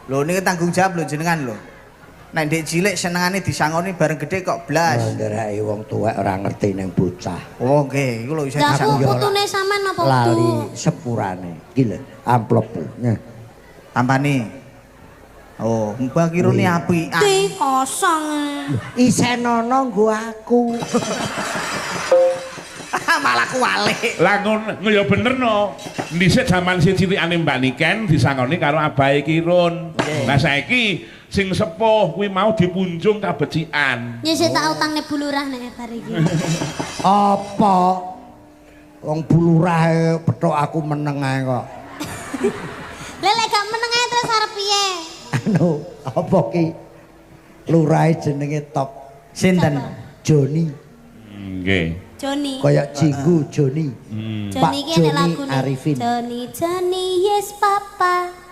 Lho niki tanggung jawab lho jenengan lho. Nek ndek cilik senengane disangoni bareng gede kok blas. Ndereke wong tuwek ora ngerti ning bocah. Oh nggih, iku lho iso disangoni. Lah putune sampean napa putu? Lali sepurane. Iki lho amplopku. Tampani. Oh, mbak kirune apian. Di kosong. Isenono nggo aku. Malah kuwalik. Lah ngono ya bener no. Dhisik jaman si cilikane Mbak Niken disangoni karo abahe Kirun. Lah saiki sing sepuh kuwi mau dipunjung kabecikan. Ya sik tak utangne bulurah nek bar iki. Apa? Wong bulurah petok aku meneng ae kok. Lek gak meneng ae terus arep piye? Anu, apa ki? Lurahe jenenge Top. Sinten? Joni. Nggih. Joni. Kayak Jinggu Joni. Joni ki nek lagu Arifin. Joni yes papa.